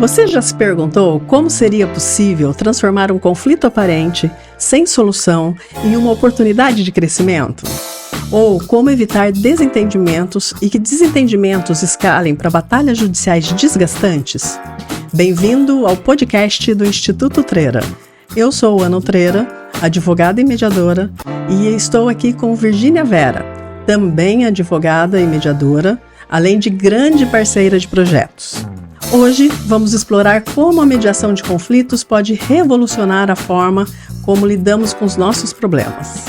Você já se perguntou como seria possível transformar um conflito aparente, sem solução, em uma oportunidade de crescimento? Ou como evitar desentendimentos e que desentendimentos escalem para batalhas judiciais desgastantes? Bem-vindo ao podcast do Instituto Trera. Eu sou Ana Trera, advogada e mediadora, e estou aqui com Virgínia Vera, também advogada e mediadora, além de grande parceira de projetos. Hoje vamos explorar como a mediação de conflitos pode revolucionar a forma como lidamos com os nossos problemas.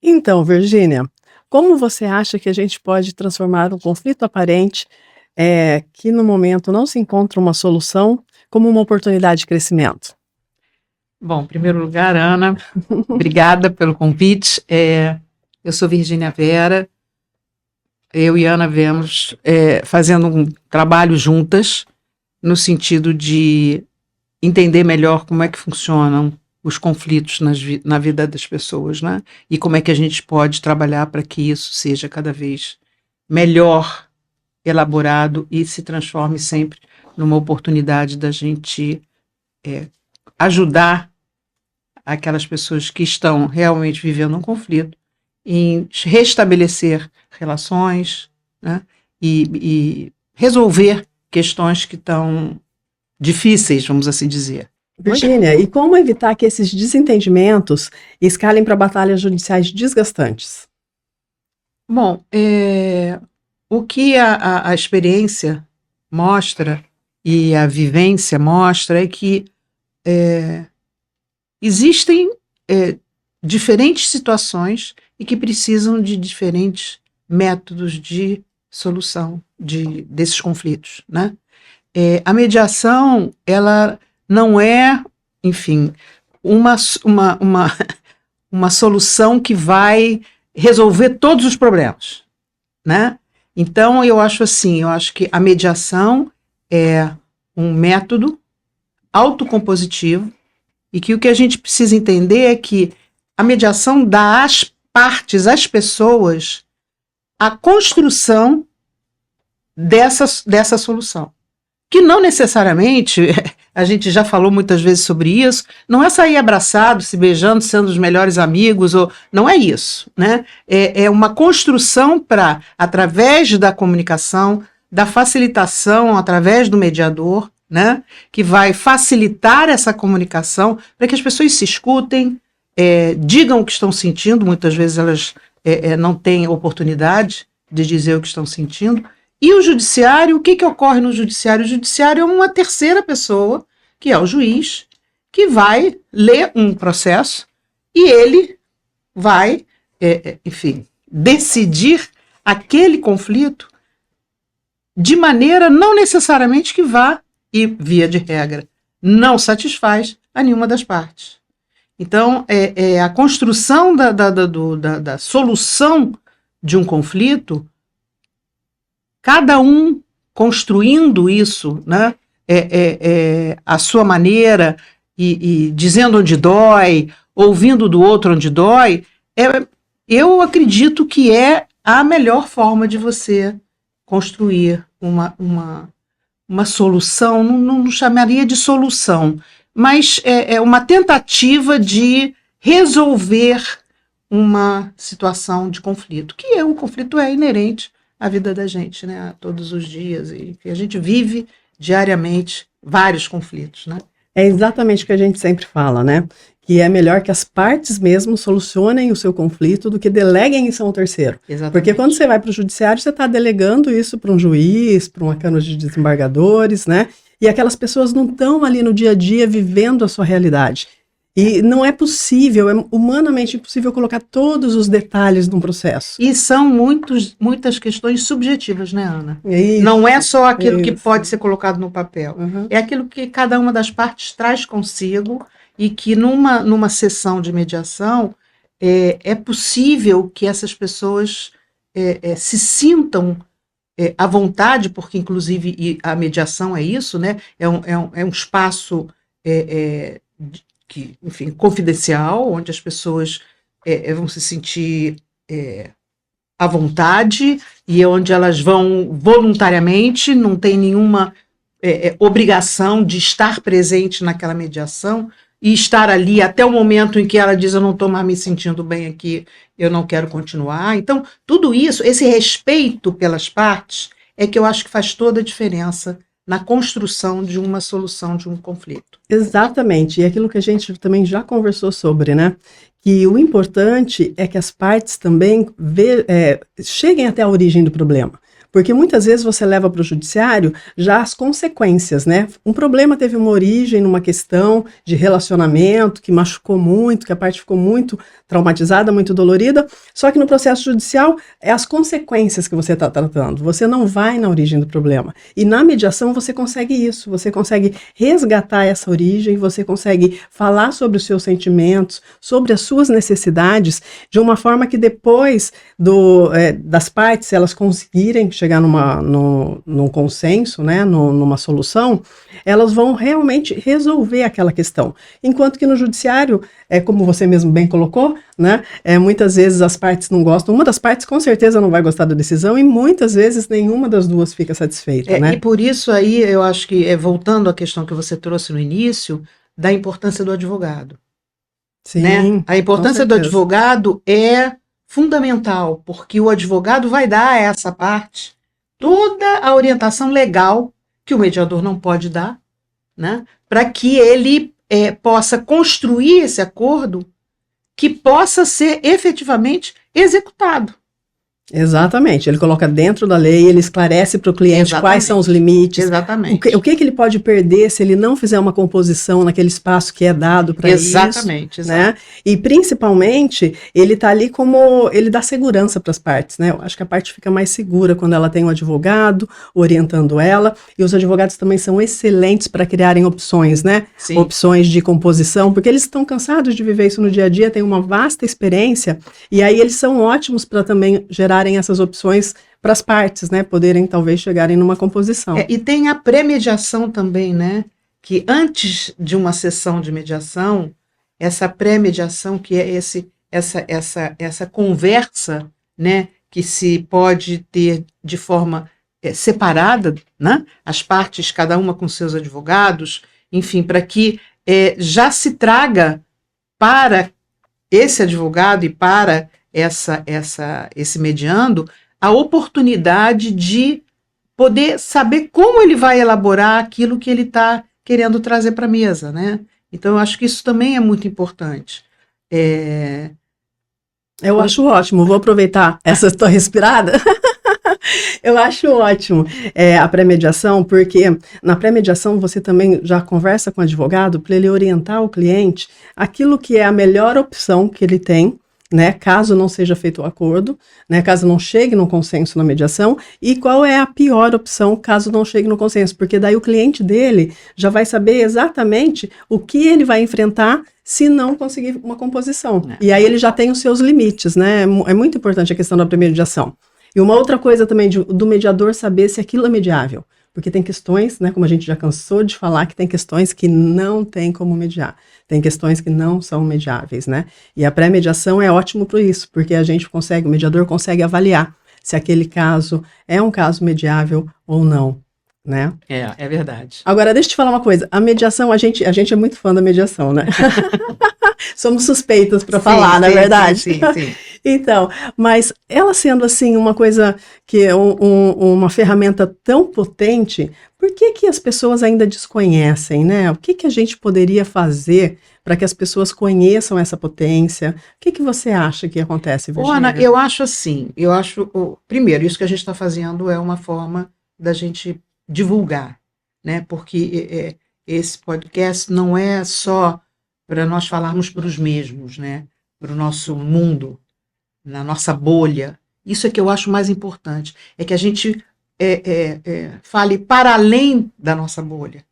Então, Virgínia, como você acha que a gente pode transformar um conflito aparente, que no momento não se encontra uma solução, como uma oportunidade de crescimento? Bom, em primeiro lugar, Ana, obrigada pelo convite. Eu sou Virgínia Vera, eu e Ana vemos fazendo um trabalho juntas, no sentido de entender melhor como é que funcionam os conflitos na vida das pessoas, né? E como é que a gente pode trabalhar para que isso seja cada vez melhor elaborado e se transforme sempre numa oportunidade da gente ajudar aquelas pessoas que estão realmente vivendo um conflito em restabelecer relações, né? E resolver questões que estão difíceis, vamos assim dizer. Virgínia, e como evitar que esses desentendimentos escalem para batalhas judiciais desgastantes? Bom, o que a experiência mostra e a vivência mostra é que existem diferentes situações e que precisam de diferentes métodos de solução desses conflitos, né? A mediação, ela não é, enfim, uma solução que vai resolver todos os problemas, né? Então, eu acho que a mediação é um método autocompositivo e que o que a gente precisa entender é que a mediação dá às partes, às pessoas, a construção dessa solução. Que não necessariamente, a gente já falou muitas vezes sobre isso, não é sair abraçado, se beijando, sendo os melhores amigos, não é isso, né? É uma construção para, através da comunicação, da facilitação, através do mediador, né? Que vai facilitar essa comunicação para que as pessoas se escutem, digam o que estão sentindo, muitas vezes elas não têm oportunidade de dizer o que estão sentindo. E o judiciário, o que ocorre no judiciário? O judiciário é uma terceira pessoa, que é o juiz, que vai ler um processo e ele vai, enfim, decidir aquele conflito de maneira não necessariamente que vá, e via de regra, não satisfaz a nenhuma das partes. Então, a construção da solução de um conflito, cada um construindo isso, né, a sua maneira, e dizendo onde dói, ouvindo do outro onde dói, eu acredito que é a melhor forma de você construir uma solução, não chamaria de solução, mas é uma tentativa de resolver uma situação de conflito, que o conflito é inerente à vida da gente, né, todos os dias, e a gente vive diariamente vários conflitos, né? É exatamente o que a gente sempre fala, né? Que é melhor que as partes mesmo solucionem o seu conflito do que deleguem isso a um terceiro. Exatamente. Porque quando você vai para o judiciário, você está delegando isso para um juiz, para uma câmara de desembargadores, né? E aquelas pessoas não estão ali no dia a dia vivendo a sua realidade. E não é possível, é humanamente impossível colocar todos os detalhes num processo. E são muitas questões subjetivas, né, Ana? Isso, não é só aquilo que pode ser colocado no papel. Uhum. É aquilo que cada uma das partes traz consigo e que numa sessão de mediação é possível que essas pessoas se sintam à vontade, porque inclusive a mediação é isso, né? É um espaço que, enfim, confidencial, onde as pessoas vão se sentir à vontade e onde elas vão voluntariamente, não tem nenhuma obrigação de estar presente naquela mediação e estar ali até o momento em que ela diz: eu não estou mais me sentindo bem aqui, eu não quero continuar. Então, tudo isso, esse respeito pelas partes, é que eu acho que faz toda a diferença na construção de uma solução de um conflito. Exatamente, e aquilo que a gente também já conversou sobre, né? Que o importante é que as partes também cheguem até a origem do problema. Porque muitas vezes você leva para o judiciário já as consequências, né? Um problema teve uma origem numa questão de relacionamento que machucou muito, que a parte ficou muito traumatizada, muito dolorida, só que no processo judicial é as consequências que você está tratando, você não vai na origem do problema. E na mediação você consegue isso, você consegue resgatar essa origem, você consegue falar sobre os seus sentimentos, sobre as suas necessidades, de uma forma que depois das partes elas conseguirem chegar num consenso, né, numa solução, elas vão realmente resolver aquela questão. Enquanto que no judiciário, como você mesmo bem colocou, né, muitas vezes as partes não gostam, uma das partes com certeza não vai gostar da decisão e muitas vezes nenhuma das duas fica satisfeita. Né? E por isso aí eu acho que, voltando à questão que você trouxe no início, da importância do advogado. Sim, né? A importância do advogado é fundamental, porque o advogado vai dar a essa parte toda a orientação legal que o mediador não pode dar, né? Para que ele possa construir esse acordo que possa ser efetivamente executado. Exatamente, ele coloca dentro da lei, ele esclarece para o cliente quais são os limites, o que ele pode perder se ele não fizer uma composição naquele espaço que é dado para isso. Exatamente. Né? E principalmente, ele está ali como, ele dá segurança para as partes, né? Eu acho que a parte fica mais segura quando ela tem um advogado orientando ela, e os advogados também são excelentes para criarem opções, né? Sim. Opções de composição, porque eles estão cansados de viver isso no dia a dia, têm uma vasta experiência, e aí eles são ótimos para também gerar essas opções para as partes, né, poderem talvez chegarem numa composição. E tem a pré-mediação também, né, que antes de uma sessão de mediação, essa pré-mediação, que é essa conversa, né, que se pode ter de forma separada, né, as partes, cada uma com seus advogados, enfim, para que já se traga para esse advogado e para esse mediando, a oportunidade de poder saber como ele vai elaborar aquilo que ele está querendo trazer para a mesa, né? Então, eu acho que isso também é muito importante. Eu acho ótimo, vou aproveitar essa tua respirada. Eu acho ótimo a pré-mediação, porque na pré-mediação você também já conversa com o advogado para ele orientar o cliente aquilo que é a melhor opção que ele tem, né, caso não seja feito o acordo, né, caso não chegue no consenso na mediação, e qual é a pior opção caso não chegue no consenso, porque daí o cliente dele já vai saber exatamente o que ele vai enfrentar se não conseguir uma composição. E aí ele já tem os seus limites, né, é muito importante a questão da pré-mediação. E uma outra coisa também do mediador saber se aquilo é mediável, porque tem questões, né, como a gente já cansou de falar, que tem questões que não tem como mediar. Tem questões que não são mediáveis, né? E a pré-mediação é ótimo para isso, porque o mediador consegue avaliar se aquele caso é um caso mediável ou não, né? É verdade. Agora, deixa eu te falar uma coisa. A mediação, a gente é muito fã da mediação, né? Somos suspeitas para falar, na verdade. Sim. Então, mas ela sendo assim uma coisa que é uma ferramenta tão potente, por que as pessoas ainda desconhecem, né? O que a gente poderia fazer para que as pessoas conheçam essa potência? O que você acha que acontece, Virginia? Ana, eu acho assim, primeiro, isso que a gente está fazendo é uma forma da gente divulgar, né? Porque esse podcast não é só para nós falarmos para os mesmos, né? Para o nosso mundo, na nossa bolha. Isso é que eu acho mais importante, é que a gente fale para além da nossa bolha,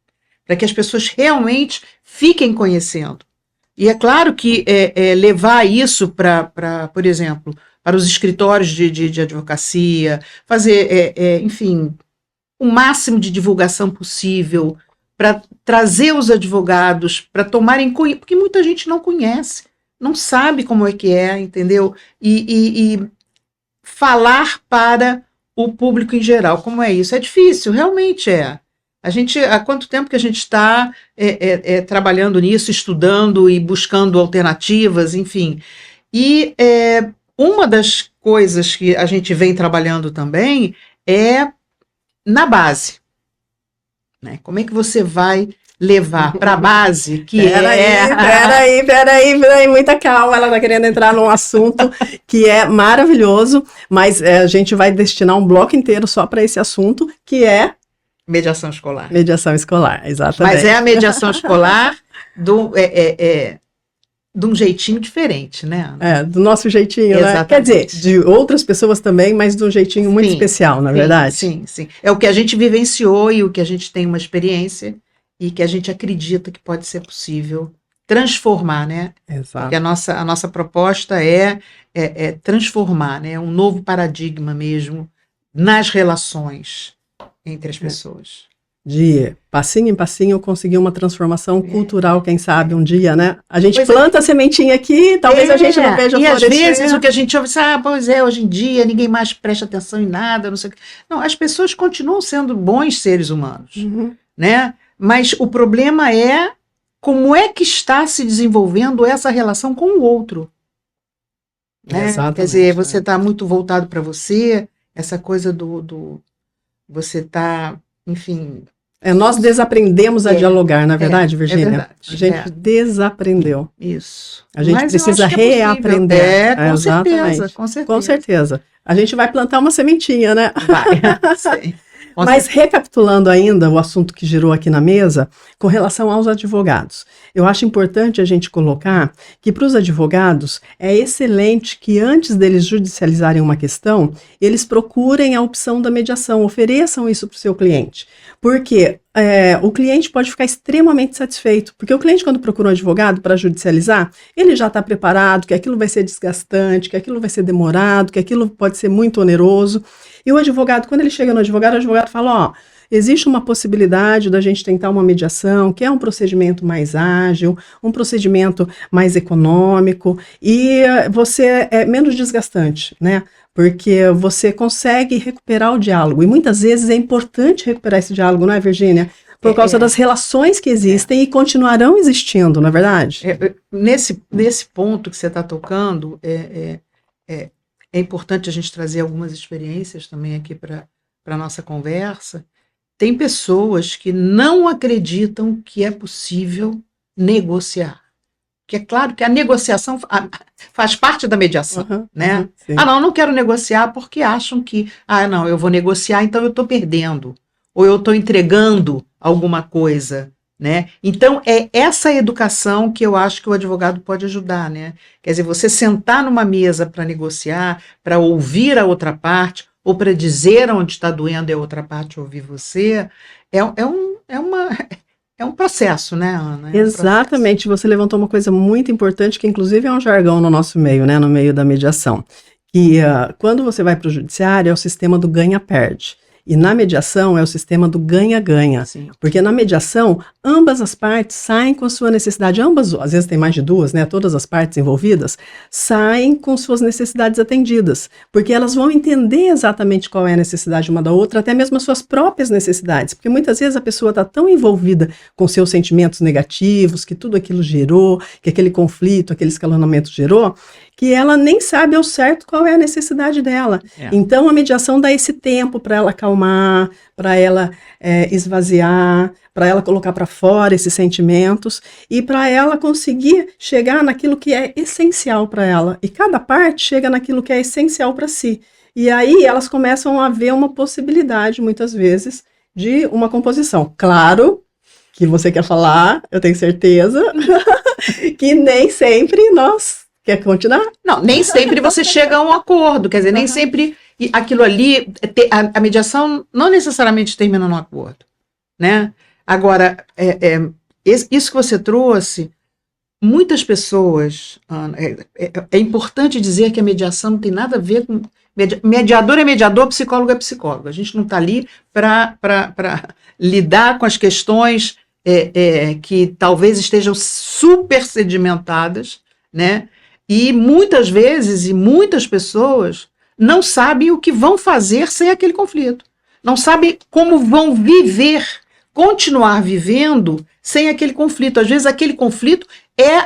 para que as pessoas realmente fiquem conhecendo. E é claro que levar isso para, por exemplo, para os escritórios de advocacia, fazer, enfim, o máximo de divulgação possível, para trazer os advogados, para tomarem conhecimento, porque muita gente não conhece, não sabe como é que é, entendeu? E falar para o público em geral. Como é isso? É difícil, realmente é. Há quanto tempo que a gente está trabalhando nisso, estudando e buscando alternativas, enfim. E uma das coisas que a gente vem trabalhando também é na base, né? Como é que você vai levar para a base, que Peraí, muita calma, ela está querendo entrar num assunto que é maravilhoso, mas a gente vai destinar um bloco inteiro só para esse assunto, que é mediação escolar. Mediação escolar, exatamente. Mas é a mediação escolar de um jeitinho diferente, né? Do nosso jeitinho, né? Quer dizer, de outras pessoas também, mas de um jeitinho muito especial, na verdade. Sim. É o que a gente vivenciou e o que a gente tem uma experiência e que a gente acredita que pode ser possível transformar, né? Exato. Porque a nossa proposta é transformar, né? Um novo paradigma mesmo nas relações entre as pessoas. De passinho em passinho conseguir uma transformação cultural, quem sabe, um dia, né? A gente planta a sementinha aqui, talvez a gente não veja florescer. E às vezes o que a gente ouve, hoje em dia ninguém mais presta atenção em nada, não sei o que. Não, as pessoas continuam sendo bons seres humanos, né? Mas o problema é como é que está se desenvolvendo essa relação com o outro. Né? Quer dizer, você está muito voltado para você, essa coisa você está, enfim... nós desaprendemos a dialogar, na verdade, Virgínia? É verdade. A gente desaprendeu. Isso. A gente precisa reaprender. Com certeza. Com certeza. A gente vai plantar uma sementinha, né? Vai, sim. Mas recapitulando ainda o assunto que girou aqui na mesa, com relação aos advogados. Eu acho importante a gente colocar que para os advogados é excelente que antes deles judicializarem uma questão, eles procurem a opção da mediação, ofereçam isso para o seu cliente. Porque o cliente pode ficar extremamente satisfeito, porque o cliente quando procura um advogado para judicializar, ele já está preparado que aquilo vai ser desgastante, que aquilo vai ser demorado, que aquilo pode ser muito oneroso. E o advogado, quando ele chega no advogado, o advogado fala, existe uma possibilidade da gente tentar uma mediação, que é um procedimento mais ágil, um procedimento mais econômico, e você é menos desgastante, né? Porque você consegue recuperar o diálogo, e muitas vezes é importante recuperar esse diálogo, não é, Virgínia? Por causa das relações que existem e continuarão existindo, não é verdade? Nesse ponto que você está tocando, é importante a gente trazer algumas experiências também aqui para a nossa conversa. Tem pessoas que não acreditam que é possível negociar. Que é claro que a negociação faz parte da mediação, né? Não quero negociar porque acham que, eu vou negociar, então eu estou perdendo, ou eu estou entregando alguma coisa, né? Então, é essa educação que eu acho que o advogado pode ajudar, né? Quer dizer, você sentar numa mesa para negociar, para ouvir a outra parte, ou para dizer onde está doendo e a outra parte ouvir você, é um processo, né, Ana? Exatamente, você levantou uma coisa muito importante, que inclusive é um jargão no nosso meio, né, no meio da mediação, que quando você vai para o judiciário é o sistema do ganha-perde. E na mediação é o sistema do ganha-ganha, porque na mediação ambas as partes saem com a sua necessidade, às vezes tem mais de duas, né, todas as partes envolvidas, saem com suas necessidades atendidas, porque elas vão entender exatamente qual é a necessidade uma da outra, até mesmo as suas próprias necessidades, porque muitas vezes a pessoa está tão envolvida com seus sentimentos negativos, que tudo aquilo gerou, que aquele conflito, aquele escalonamento gerou, que ela nem sabe ao certo qual é a necessidade dela. Então, a mediação dá esse tempo para ela acalmar, para ela esvaziar, para ela colocar para fora esses sentimentos e para ela conseguir chegar naquilo que é essencial para ela. E cada parte chega naquilo que é essencial para si. E aí elas começam a ver uma possibilidade, muitas vezes, de uma composição. Claro que você quer falar, eu tenho certeza, que nem sempre nós... Quer continuar? Não, nem sempre você chega a um acordo, quer dizer, nem sempre aquilo ali, a mediação não necessariamente termina no acordo, né? Agora, isso que você trouxe, muitas pessoas, Ana, é importante dizer que a mediação não tem nada a ver com... Mediador é mediador, psicólogo é psicólogo. A gente não está ali para lidar com as questões que talvez estejam super sedimentadas, né? E muitas vezes, e muitas pessoas não sabem o que vão fazer sem aquele conflito. Não sabem como vão viver, continuar vivendo sem aquele conflito. Às vezes aquele conflito é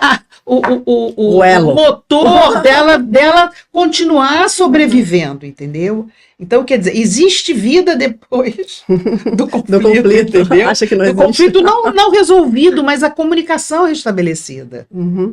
o motor dela continuar sobrevivendo, entendeu? Então, quer dizer, existe vida depois do conflito, entendeu? Acha que não existe. Do conflito não resolvido, mas a comunicação restabelecida,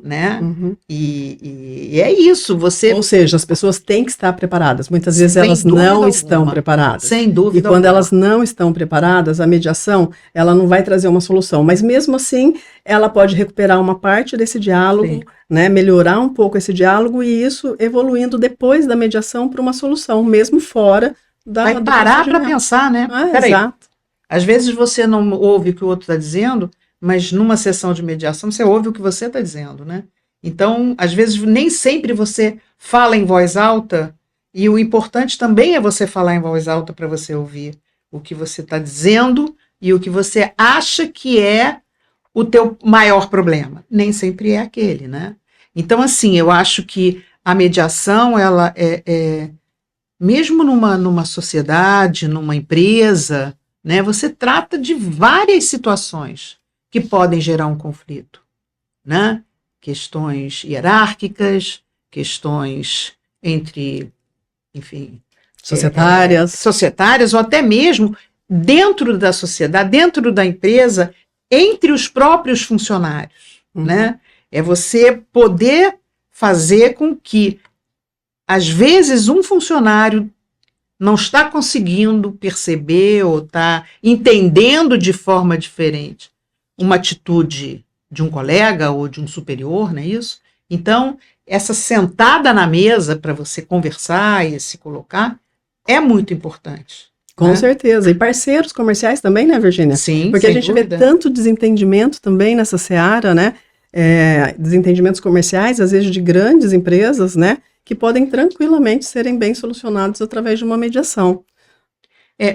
né? E é isso, você... Ou seja, as pessoas têm que estar preparadas. Muitas vezes elas não estão preparadas. Sem dúvida. E quando elas não estão preparadas, a mediação, ela não vai trazer uma solução. Mas mesmo assim, ela pode recuperar uma parte desse diálogo, né, melhorar um pouco esse diálogo e isso evoluindo depois da mediação para uma solução, mesmo fora da... Vai parar para pensar, né? Exato. Às vezes você não ouve o que o outro está dizendo, mas numa sessão de mediação você ouve o que você está dizendo, né? Então, às vezes, nem sempre você fala em voz alta e o importante também é você falar em voz alta para você ouvir o que você está dizendo e o que você acha que é o teu maior problema. Nem sempre é aquele, né? Então, assim, eu acho que a mediação, ela mesmo numa sociedade, numa empresa, né, você trata de várias situações que podem gerar um conflito, né? Questões hierárquicas, questões entre, enfim... societárias, ou até mesmo dentro da sociedade, dentro da empresa, entre os próprios funcionários, né? É você poder fazer com que, às vezes, um funcionário não está conseguindo perceber ou está entendendo de forma diferente uma atitude de um colega ou de um superior, não é isso? Então, essa sentada na mesa para você conversar e se colocar é muito importante. Com certeza. E parceiros comerciais também, né, Virgínia? Sim, porque a gente vê tanto desentendimento também nessa seara, né? Desentendimentos comerciais, às vezes de grandes empresas, né? Que podem tranquilamente serem bem solucionados através de uma mediação.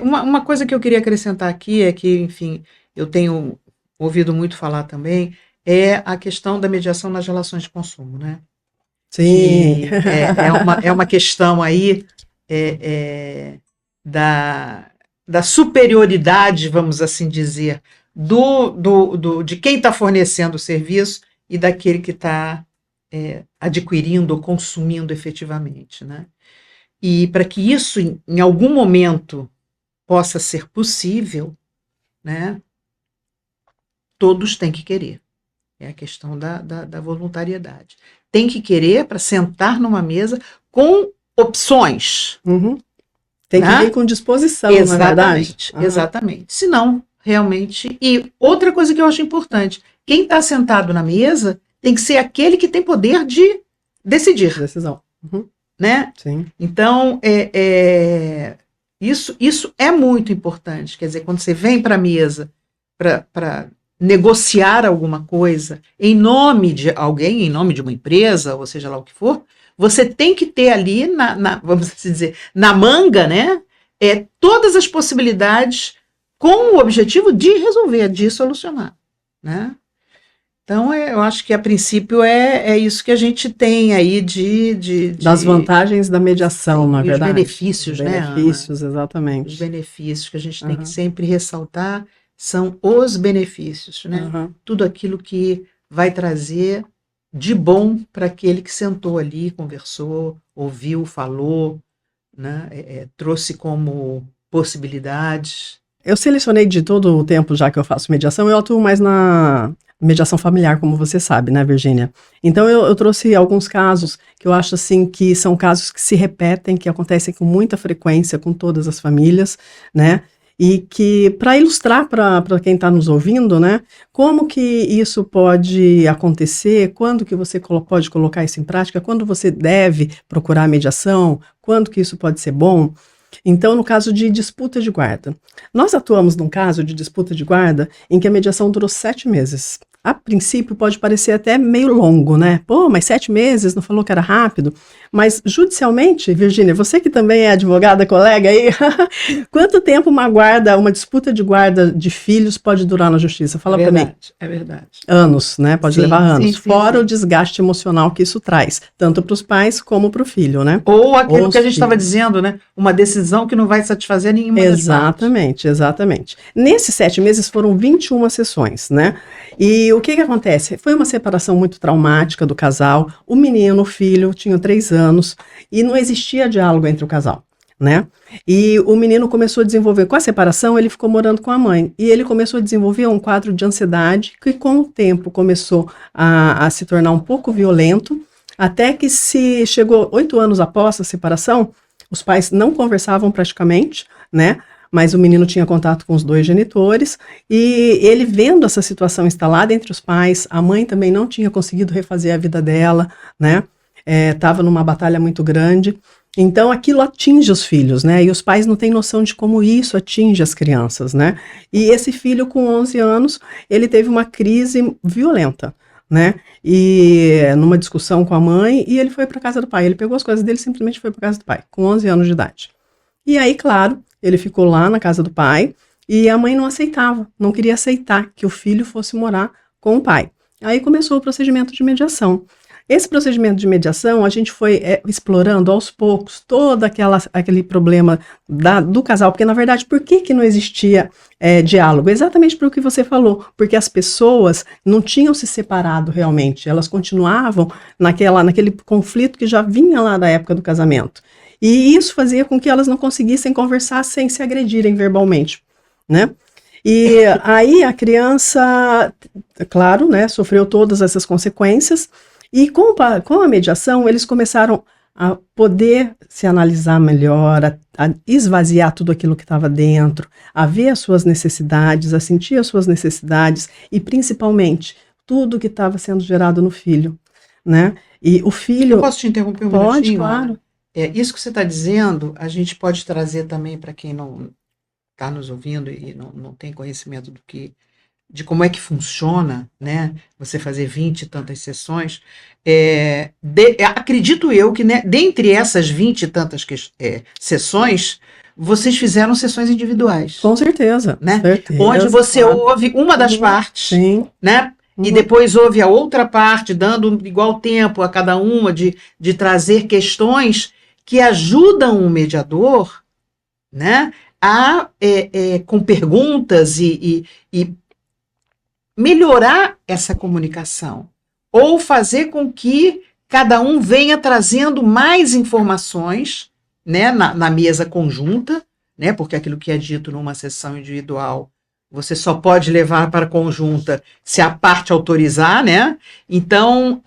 Uma coisa que eu queria acrescentar aqui é que, enfim, eu tenho ouvido muito falar também, é a questão da mediação nas relações de consumo, né? Sim. É uma questão aí da superioridade, vamos assim dizer, de quem está fornecendo o serviço e daquele que está adquirindo ou consumindo efetivamente, né? E para que isso, em algum momento, possa ser possível, né, todos têm que querer. É a questão da voluntariedade. Tem que querer para sentar numa mesa com opções. Tem que vir com disposição, na verdade. Exatamente. Senão, realmente... E outra coisa que eu acho importante, quem está sentado na mesa tem que ser aquele que tem poder de decidir. Decisão. Né? Sim. Então, isso é muito importante. Quer dizer, quando você vem para a mesa para negociar alguma coisa em nome de alguém, em nome de uma empresa, ou seja lá o que for, você tem que ter ali, vamos assim dizer, na manga, né, todas as possibilidades com o objetivo de resolver, de solucionar, né? Então, eu acho que, a princípio, é isso que a gente tem aí das vantagens da mediação, sim, na verdade. Os benefícios, né, Ana? Benefícios, exatamente. Os benefícios que a gente tem que sempre ressaltar são os benefícios, né? Tudo aquilo que vai trazer de bom para aquele que sentou ali, conversou, ouviu, falou, né? Trouxe como possibilidades. Eu selecionei de todo o tempo, já que eu faço mediação, eu atuo mais na mediação familiar, como você sabe, né, Virgínia? Então, eu trouxe alguns casos que eu acho, assim, que são casos que se repetem, que acontecem com muita frequência com todas as famílias, né? E que, para ilustrar para quem está nos ouvindo, né, como que isso pode acontecer, quando que você pode colocar isso em prática, quando você deve procurar a mediação, quando que isso pode ser bom. Então, no caso de disputa de guarda, nós atuamos num caso de disputa de guarda em que a mediação durou 7 meses. a princípio pode parecer até meio longo, né? Pô, mas 7 meses, não falou que era rápido? Mas judicialmente, Virgínia, você que também é advogada, colega aí, quanto tempo uma disputa de guarda de filhos pode durar na justiça? Fala para mim. É verdade. Anos, né? Pode levar anos. Sim, Fora o desgaste emocional que isso traz, tanto para os pais como para o filho, né? Ou aquilo que a gente estava dizendo, né? Uma decisão que não vai satisfazer nenhuma das partes. Exatamente. Nesses 7 meses foram 21 sessões, né? E o que acontece? Foi uma separação muito traumática do casal. O menino, o filho, tinham 3 anos e não existia diálogo entre o casal, né? E o menino começou a desenvolver, com a separação, ele ficou morando com a mãe. E ele começou a desenvolver um quadro de ansiedade que, com o tempo, começou a se tornar um pouco violento, até que se chegou 8 anos após a separação, os pais não conversavam praticamente, né? Mas o menino tinha contato com os 2 genitores, e ele vendo essa situação instalada entre os pais, a mãe também não tinha conseguido refazer a vida dela, né? Estava numa batalha muito grande. Então aquilo atinge os filhos, né? E os pais não têm noção de como isso atinge as crianças, né? E esse filho com 11 anos, ele teve uma crise violenta, né? E numa discussão com a mãe, e ele foi para casa do pai. Ele pegou as coisas dele e simplesmente foi para casa do pai, com 11 anos de idade. E aí, claro, ele ficou lá na casa do pai e a mãe não aceitava, não queria aceitar que o filho fosse morar com o pai. Aí começou o procedimento de mediação. Esse procedimento de mediação, a gente foi explorando aos poucos todo aquele problema do casal, porque na verdade, por que não existia diálogo? Exatamente pelo que você falou, porque as pessoas não tinham se separado realmente, elas continuavam naquele conflito que já vinha lá da época do casamento. E isso fazia com que elas não conseguissem conversar sem se agredirem verbalmente, né? E aí a criança, claro, né, sofreu todas essas consequências, e com a mediação eles começaram a poder se analisar melhor, a esvaziar tudo aquilo que estava dentro, a ver as suas necessidades, a sentir as suas necessidades e principalmente tudo que estava sendo gerado no filho, né? E o filho... Eu posso te interromper um minutinho? minutinho? Pode, claro. Isso que você está dizendo, a gente pode trazer também para quem não está nos ouvindo e não tem conhecimento de como é que funciona, né? Você fazer 20 e tantas sessões. Acredito eu que, né, dentre essas 20 e tantas sessões, vocês fizeram sessões individuais. Com certeza. Né? Certeza, onde você ouve uma das partes, sim, né? E depois ouve a outra parte, dando igual tempo a cada uma de trazer questões que ajudam o mediador, né, com perguntas e melhorar essa comunicação, ou fazer com que cada um venha trazendo mais informações, né, na mesa conjunta, né, porque aquilo que é dito numa sessão individual, você só pode levar para a conjunta se a parte autorizar, né? Então,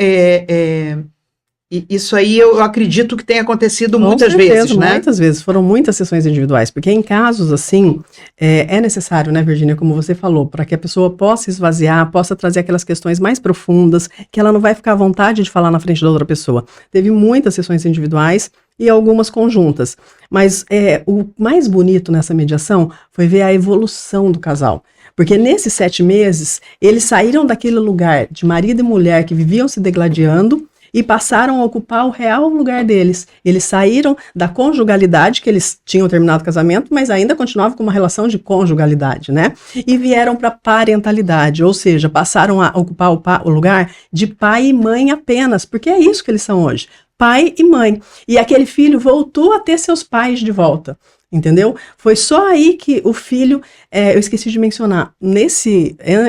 isso aí eu acredito que tenha acontecido muitas vezes, né? Muitas vezes, foram muitas sessões individuais, porque em casos assim, é necessário, né, Virgínia, como você falou, para que a pessoa possa esvaziar, possa trazer aquelas questões mais profundas, que ela não vai ficar à vontade de falar na frente da outra pessoa. Teve muitas sessões individuais e algumas conjuntas, mas o mais bonito nessa mediação foi ver a evolução do casal. Porque nesses 7 meses, eles saíram daquele lugar de marido e mulher que viviam se degladiando e passaram a ocupar o real lugar deles. Eles saíram da conjugalidade, que eles tinham terminado o casamento, mas ainda continuavam com uma relação de conjugalidade, né? E vieram para a parentalidade, ou seja, passaram a ocupar o lugar de pai e mãe apenas, porque é isso que eles são hoje, pai e mãe. E aquele filho voltou a ter seus pais de volta. Entendeu? Foi só aí que o filho, eu esqueci de mencionar,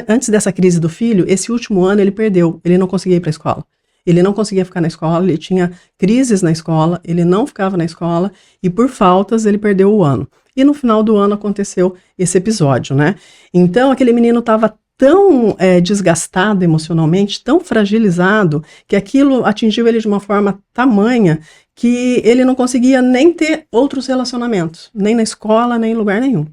antes dessa crise do filho, esse último ano ele perdeu, ele não conseguia ir para a escola. Ele não conseguia ficar na escola, ele tinha crises na escola, ele não ficava na escola e por faltas ele perdeu o ano. E no final do ano aconteceu esse episódio, né? Então aquele menino estava tão desgastado emocionalmente, tão fragilizado, que aquilo atingiu ele de uma forma tamanha que ele não conseguia nem ter outros relacionamentos, nem na escola, nem em lugar nenhum.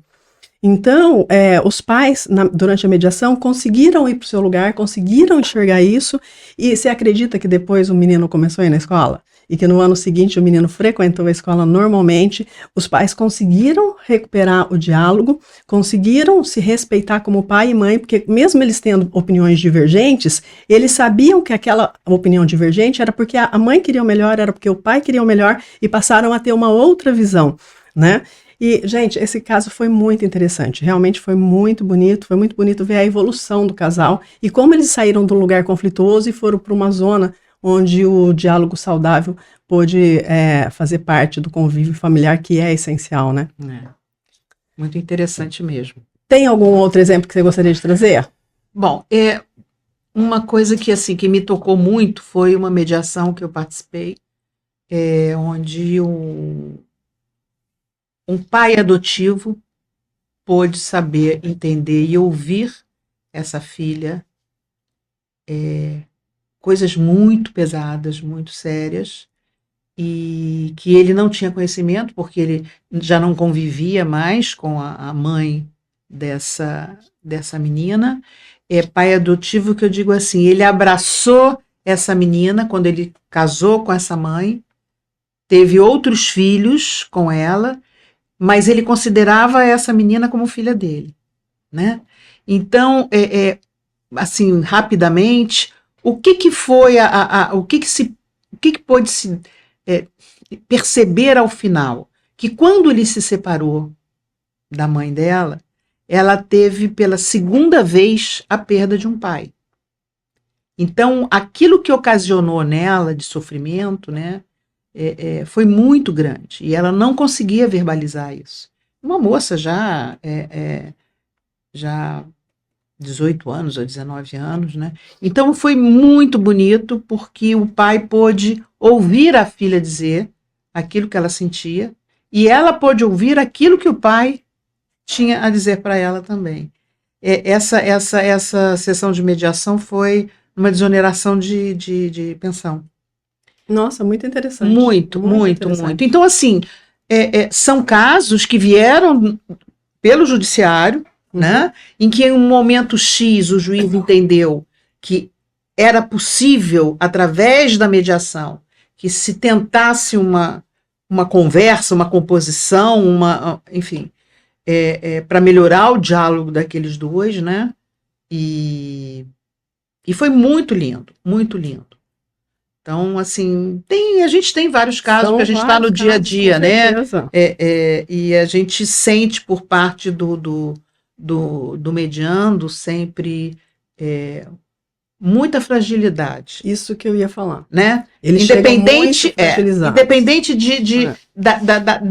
Então, os pais, durante a mediação, conseguiram ir para o seu lugar, conseguiram enxergar isso, e você acredita que depois o menino começou a ir na escola? e que no ano seguinte o menino frequentou a escola normalmente, os pais conseguiram recuperar o diálogo, conseguiram se respeitar como pai e mãe, porque mesmo eles tendo opiniões divergentes, eles sabiam que aquela opinião divergente era porque a mãe queria o melhor, era porque o pai queria o melhor, e passaram a ter uma outra visão, né? E, gente, esse caso foi muito interessante, realmente foi muito bonito ver a evolução do casal e como eles saíram de um lugar conflituoso e foram para uma zona onde o diálogo saudável pôde fazer parte do convívio familiar, que é essencial, né? Muito interessante mesmo. Tem algum outro exemplo que você gostaria de trazer? Bom, uma coisa que, assim, que me tocou muito foi uma mediação que eu participei, onde um pai adotivo pôde saber, entender e ouvir essa filha, coisas muito pesadas, muito sérias, e que ele não tinha conhecimento, porque ele já não convivia mais com a mãe dessa menina. Pai adotivo, que eu digo assim, ele abraçou essa menina quando ele casou com essa mãe, teve outros filhos com ela, mas ele considerava essa menina como filha dele, né? Então, assim, rapidamente, o que foi o que pôde se perceber ao final? Que quando ele se separou da mãe dela, ela teve pela segunda vez a perda de um pai. Então, aquilo que ocasionou nela de sofrimento, né? Foi muito grande, e ela não conseguia verbalizar isso. Uma moça já 18 anos ou 19 anos, né? Então foi muito bonito, porque o pai pôde ouvir a filha dizer aquilo que ela sentia, e ela pôde ouvir aquilo que o pai tinha a dizer para ela também. Essa sessão de mediação foi uma desoneração de pensão. Nossa, muito interessante. Muito. Então, assim, são casos que vieram pelo judiciário, né, em que em um momento X o juiz entendeu que era possível, através da mediação, que se tentasse uma conversa, uma composição, enfim, para melhorar o diálogo daqueles dois, né, e foi muito lindo, muito lindo. Então, assim, a gente tem vários casos que a gente está no dia a dia, né? E a gente sente por parte do mediando sempre muita fragilidade. Isso que eu ia falar. Né? Eles independente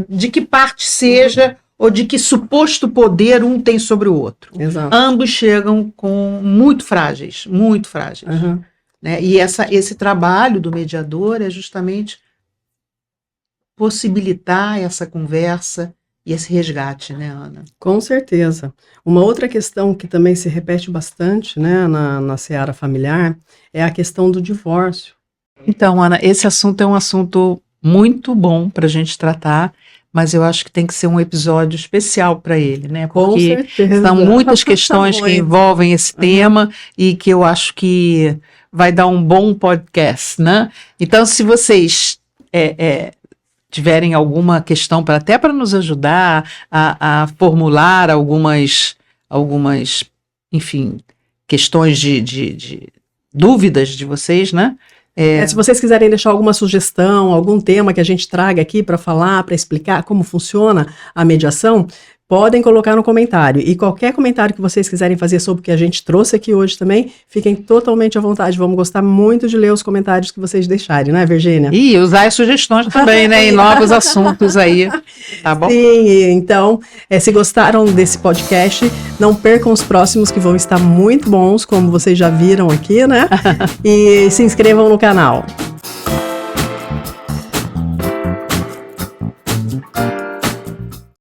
de que parte seja, ou de que suposto poder um tem sobre o outro. Exato. Ambos chegam muito frágeis, muito frágeis. Uhum. Né? E esse trabalho do mediador é justamente possibilitar essa conversa e esse resgate, né, Ana? Com certeza. Uma outra questão que também se repete bastante, né, na seara familiar, é a questão do divórcio. Então, Ana, esse assunto é um assunto muito bom para a gente tratar, mas eu acho que tem que ser um episódio especial para ele, né? Porque com certeza. São muitas questões que envolvem esse tema e que eu acho que vai dar um bom podcast, né? Então, se vocês tiverem alguma questão até para nos ajudar a formular algumas, enfim, questões de dúvidas de vocês, né? Se vocês quiserem deixar alguma sugestão, algum tema que a gente traga aqui para falar, para explicar como funciona a mediação, podem colocar no comentário. E qualquer comentário que vocês quiserem fazer sobre o que a gente trouxe aqui hoje também, fiquem totalmente à vontade. Vamos gostar muito de ler os comentários que vocês deixarem, não é, Virgínia? E usar as sugestões também, né? Em novos assuntos aí, tá bom? Sim, então, se gostaram desse podcast, não percam os próximos, que vão estar muito bons, como vocês já viram aqui, né? E se inscrevam no canal.